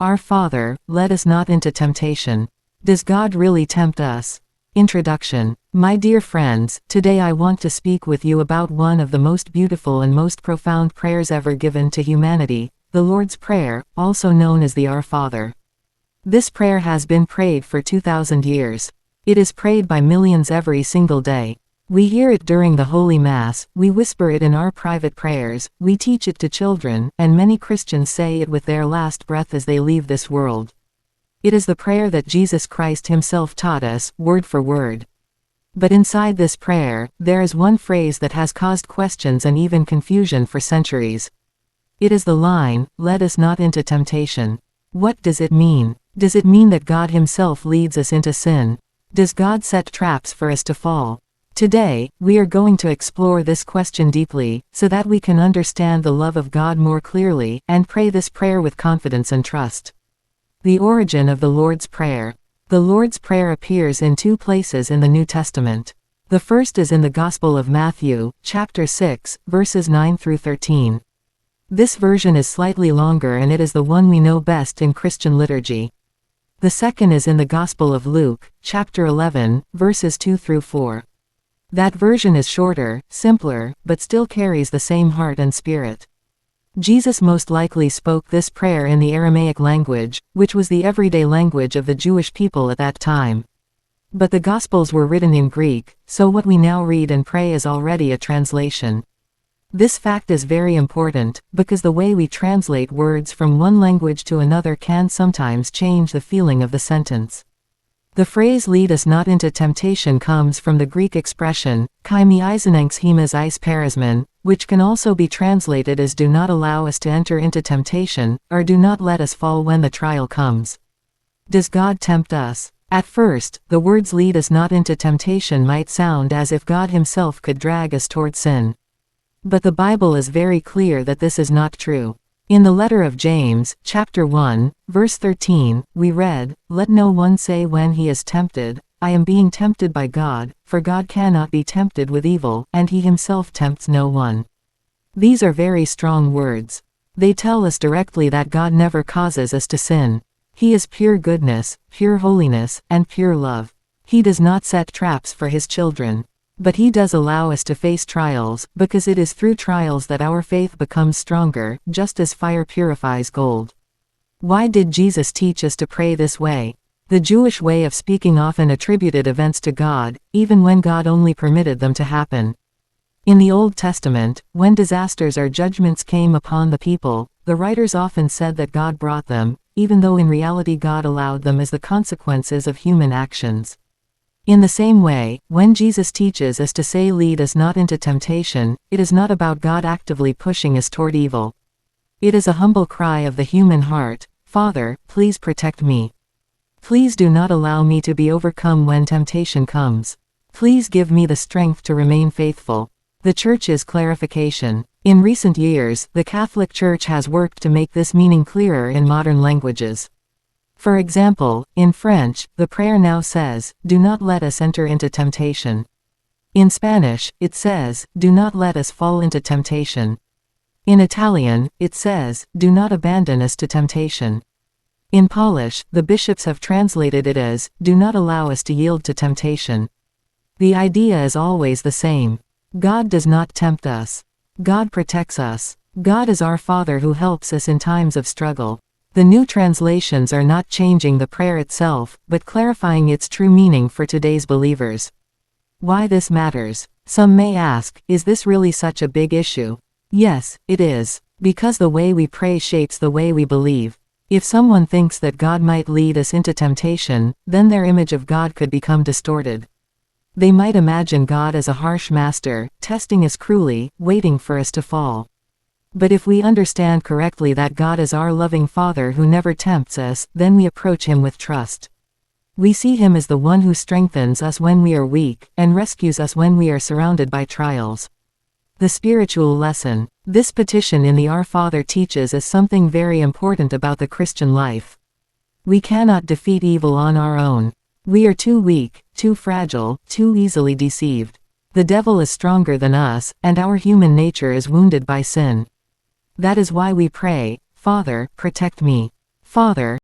Our Father, lead us not into temptation. Does God really tempt us? Introduction. My dear friends, today I want to speak with you about one of the most beautiful and most profound prayers ever given to humanity, the Lord's Prayer, also known as the Our Father. This prayer has been prayed for 2,000 years. It is prayed by millions every single day. We hear it during the Holy Mass, we whisper it in our private prayers, we teach it to children, and many Christians say it with their last breath as they leave this world. It is the prayer that Jesus Christ himself taught us, word for word. But inside this prayer, there is one phrase that has caused questions and even confusion for centuries. It is the line, "Lead us not into temptation." What does it mean? Does it mean that God himself leads us into sin? Does God set traps for us to fall? Today, we are going to explore this question deeply, so that we can understand the love of God more clearly, and pray this prayer with confidence and trust. The origin of the Lord's Prayer. The Lord's Prayer appears in two places in the New Testament. The first is in the Gospel of Matthew, chapter 6, verses 9 through 13. This version is slightly longer and it is the one we know best in Christian liturgy. The second is in the Gospel of Luke, chapter 11, verses 2 through 4. That version is shorter, simpler, but still carries the same heart and spirit. Jesus most likely spoke this prayer in the Aramaic language, which was the everyday language of the Jewish people at that time. But the Gospels were written in Greek, so what we now read and pray is already a translation. This fact is very important, because the way we translate words from one language to another can sometimes change the feeling of the sentence. The phrase "lead us not into temptation" comes from the Greek expression, kai mi eisenenxhemas eis perismen, which can also be translated as "do not allow us to enter into temptation," or "do not let us fall when the trial comes." Does God tempt us? At first, the words "lead us not into temptation" might sound as if God himself could drag us toward sin. But the Bible is very clear that this is not true. In the letter of James, chapter 1, verse 13, we read, "Let no one say when he is tempted, I am being tempted by God, for God cannot be tempted with evil, and he himself tempts no one." These are very strong words. They tell us directly that God never causes us to sin. He is pure goodness, pure holiness, and pure love. He does not set traps for his children. But he does allow us to face trials, because it is through trials that our faith becomes stronger, just as fire purifies gold. Why did Jesus teach us to pray this way? The Jewish way of speaking often attributed events to God, even when God only permitted them to happen. In the Old Testament, when disasters or judgments came upon the people, the writers often said that God brought them, even though in reality God allowed them as the consequences of human actions. In the same way, when Jesus teaches us to say "lead us not into temptation," it is not about God actively pushing us toward evil. It is a humble cry of the human heart, "Father, please protect me. Please do not allow me to be overcome when temptation comes. Please give me the strength to remain faithful." The Church's clarification. In recent years, the Catholic Church has worked to make this meaning clearer in modern languages. For example, in French, the prayer now says, "Do not let us enter into temptation." In Spanish, it says, "Do not let us fall into temptation." In Italian, it says, "Do not abandon us to temptation." In Polish, the bishops have translated it as, "Do not allow us to yield to temptation." The idea is always the same. God does not tempt us. God protects us. God is our Father who helps us in times of struggle. The new translations are not changing the prayer itself, but clarifying its true meaning for today's believers. Why this matters? Some may ask, is this really such a big issue? Yes, it is. Because the way we pray shapes the way we believe. If someone thinks that God might lead us into temptation, then their image of God could become distorted. They might imagine God as a harsh master, testing us cruelly, waiting for us to fall. But if we understand correctly that God is our loving Father who never tempts us, then we approach him with trust. We see him as the one who strengthens us when we are weak, and rescues us when we are surrounded by trials. The spiritual lesson. This petition in the Our Father teaches us something very important about the Christian life. We cannot defeat evil on our own. We are too weak, too fragile, too easily deceived. The devil is stronger than us, and our human nature is wounded by sin. That is why we pray, "Father, protect me. Father,